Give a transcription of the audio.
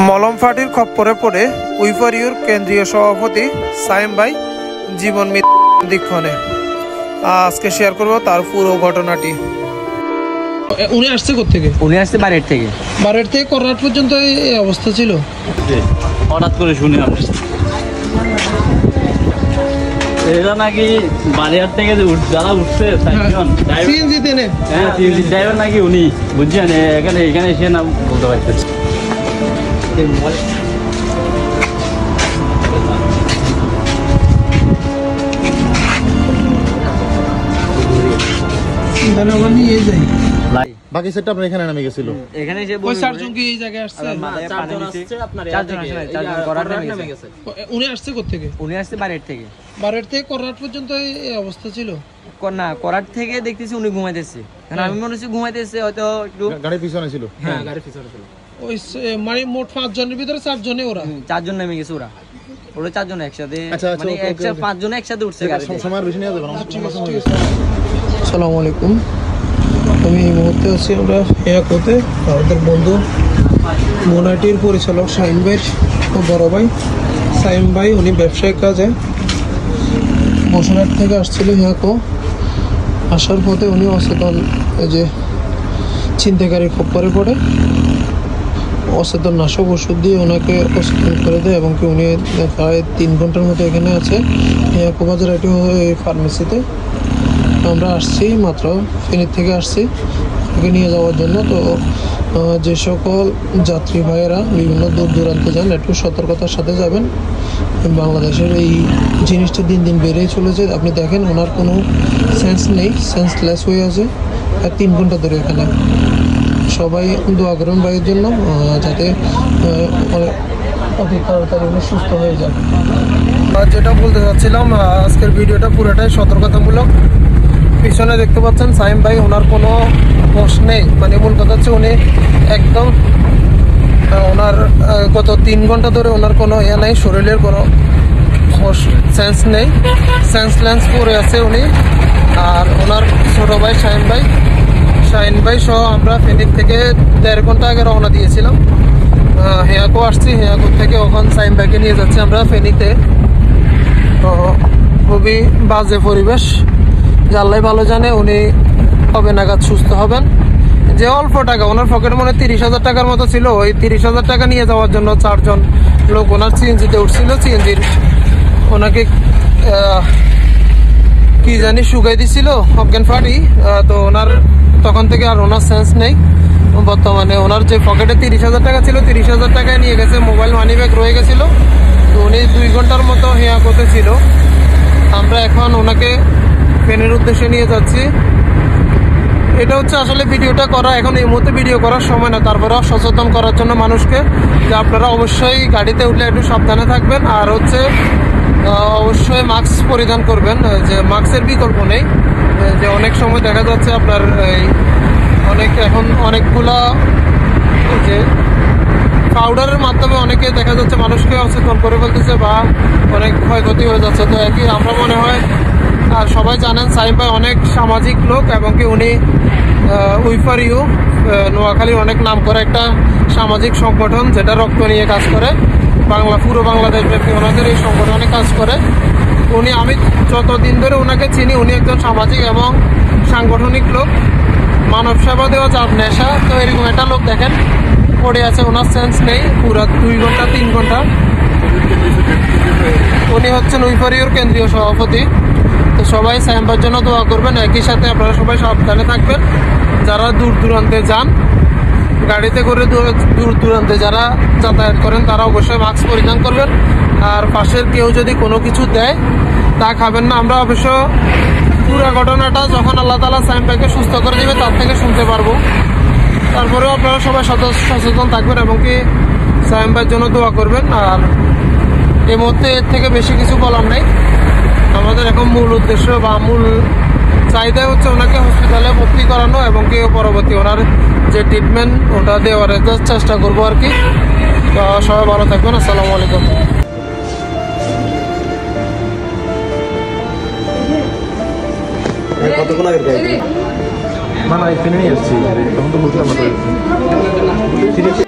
মলম ফাটির খপ্পরে পড়ে উইফারিউর কেন্দ্রীয় সভাপতি সাইম ভাই জীবন মৃত্যুক্ষণে আজকে শেয়ার করব তার পুরো ঘটনাটি। উনি আসছে কোত্থেকে? উনি আসছে বাড়ির থেকে। বাড়ির থেকে করার পর্যন্ত এই অবস্থা ছিল। হঠাৎ করে শুনি আমি এটা নাকি বাড়ির থেকে যারা উঠছে সিএনজিতে নে, হ্যাঁ সিএনজি ড্রাইভার নাকি উনি, বুঝছেন? এখানে এসে নাম বলতে পারতেছে। বাকি সেটটা আপনার এখানে নামে গেছিল। এখানে এসে ওই চারজন কি এই জায়গায় আসছে? চারজন আসছে, আপনার চারজন করার নামে গেছে। উনি আসছে কোত্থেকে? উনি আসছে বাড়ির থেকে। বাড়ির থেকে করার পর্যন্ত এই অবস্থা ছিল না, করার থেকে দেখতেছি উনি ঘুমাইতেছে। কারণ আমি মনে হচ্ছে ঘুমাইতেছে, হয়তো একটু গাড়ির পিছনে ছিল। হ্যাঁ গাড়ির পিছনে ছিল। ওই মানে মোট 5 জনের ভিতরে 4 জনে ওরা, 4 জন নেমে গেছে। ওরা 4 জন একসাথে, মানে 5 জন একসাথে উঠছে গাড়িতে। সময় বেশি নিয়ে যাবেন। আসসালামু আলাইকুম। আমি এই মুহূর্তে আছি আমরা হেয়াকোতে। আমাদের বন্ধু মোনাটির পরিচালক শাহিন ভাই ও বড় ভাই সাইম ভাই, উনি ব্যবসায়িক কাজে বসুরহাট থেকে আসছিল হেয়াকো। আসার পথে উনি অচেতন, এই যে ছিনতাইকারীর খপ্পরে পড়ে অচেতন নাশক ওষুধ দিয়ে ওনাকে অচেতন করে দেয় এবং কি উনি প্রায় 3 ঘন্টার মতো এখানে আছে হেয়াকো বাজার একটি ফার্মেসিতে। আমরা আসছি মাত্র ফেনীর থেকে আসছি ওকে নিয়ে যাওয়ার জন্য। তো যে সকল যাত্রী ভাইয়েরা বিভিন্ন দূর দূরান্তে যান একটু সতর্কতার সাথে যাবেন। বাংলাদেশের এই জিনিসটা দিন দিন বেড়েই চলেছে। আপনি দেখেন ওনার কোনো সেন্স নেই, সেন্সলেস হয়ে আছে 3 ঘন্টা ধরে এখানে। সবাই দোয়া করুন ভাইয়ের জন্য যাতে অতি তাড়াতাড়ি উনি সুস্থ হয়ে যান। যেটা বলতে চাচ্ছিলাম, আজকের ভিডিওটা পুরোটাই সতর্কতামূলক। পিছনে দেখতে পাচ্ছেন সাইম ভাই, ওনার কোনো হোশ নেই। মানে মূল কথা হচ্ছে উনি একদম ওনার গত 3 ঘন্টা ধরে ওনার কোনো নেই, শরীরের কোনো হোশ সেন্স নেই, সেন্সলেন্স পরে আছে উনি। আর ওনার ছোট ভাই শাহিন ভাই সহ আমরা ফেনীর থেকে 1.5 ঘন্টা আগে রওনা দিয়েছিলাম। হেয়াকো আসছি, হেয়াকো থেকে ওখান সাইম ভাইকে নিয়ে যাচ্ছি আমরা ফেনীতে। তো খুবই বাজে পরিবেশ, আল্লাহ ভালো জানে উনি কবে নাগাদ সুস্থ হবেন। যে অল্প টাকা ওনার পকেটে মনে 30,000 টাকার মতো ছিল, ওই 30,000 টাকা নিয়ে যাওয়ার জন্য 4 জন লোক ওনার সিএনজিতে উঠছিল। সিএনজির ওনাকে কি জানি শুকাই দিছিল অজ্ঞান ফাটি। তো ওনার তখন থেকে আর ওনার সেন্স নেই। বর্তমানে ওনার যে পকেটে 30,000 টাকা ছিল, 30,000 টাকায় নিয়ে গেছে, মোবাইল মানি ব্যাগ রয়ে গেছিল। তো উনি 2 ঘন্টার মতো হেয়াকোতে ছিল। আমরা এখন ওনাকে ফেনীর উদ্দেশ্যে নিয়ে যাচ্ছি। এটা হচ্ছে আসলে ভিডিওটা করা এখন এই মুহূর্তে ভিডিও করার সময় না, তারপরেও সচেতন করার জন্য মানুষকে যে আপনারা অবশ্যই গাড়িতে উঠলে একটু সাবধানে থাকবেন। আর হচ্ছে অবশ্যই মাস্ক পরিধান করবেন, যে মাস্কের বিকল্প নেই। যে অনেক সময় দেখা যাচ্ছে আপনার এখন অনেকগুলা যে পাউডারের মাধ্যমে অনেকে দেখা যাচ্ছে মানুষকে অচেতন করে ফেলতেছে বা অনেক ক্ষয়ক্ষতি হয়ে যাচ্ছে। তো একই আমরা মনে হয়, আর সবাই জানেন সাইম ভাই অনেক সামাজিক লোক এবং কি উনি উইফারিউ নোয়াখালীর অনেক নাম করা একটা সামাজিক সংগঠন যেটা রক্ত নিয়ে কাজ করে, পুরো বাংলাদেশ ব্যাপী ওনাদের এই সংগঠনে কাজ করে। উনি আমি যতদিন ধরে ওনাকে চিনি, উনি একজন সামাজিক এবং সাংগঠনিক লোক, মানব সেবা দেওয়া যার নেশা। তো এরকম একটা লোক দেখেন পড়ে আছে, ওনার সেন্স নেই পুরো 2 ঘন্টা 3 ঘন্টা। উনি হচ্ছেন উইফারিউর কেন্দ্রীয় সভাপতি। তো সবাই সাইম ভাইয়ের জন্য দোয়া করবেন। একই সাথে আপনারা সবাই সাবধানে থাকবেন। যারা দূর দূরান্তে যান গাড়িতে করে, দূর দূরান্তে যারা যাতায়াত করেন তারা অবশ্যই মাস্ক পরিধান করবেন। আর পাশের কেউ যদি কোনো কিছু দেয় তা খাবেন না। আমরা অবশ্য পুরো ঘটনাটা যখন আল্লাহ তাআলা সাইম ভাইকে সুস্থ করে দেবে তার থেকে শুনতে পারবো। তারপরেও আপনারা সবাই সচেতন থাকবেন এবং কি সাইম ভাইয়ের জন্য দোয়া করবেন। আর এই মুহূর্তে এর থেকে বেশি কিছু বলার নেই। আমাদের এখন মূল উদ্দেশ্য বা মূল চাহিদা হচ্ছে ওনাকে হসপিটালে ভর্তি করানো এবং কি পরবর্তী ওনার যে ট্রিটমেন্ট ওটা দেওয়ার চেষ্টা করবো আর কি। তো সবাই ভালো থাকবেন। আসসালামু আলাইকুম। কতক্ষণ আগের গাড়ি? না এখানে নিয়ে আসছি, তখন তো বুঝলাম না।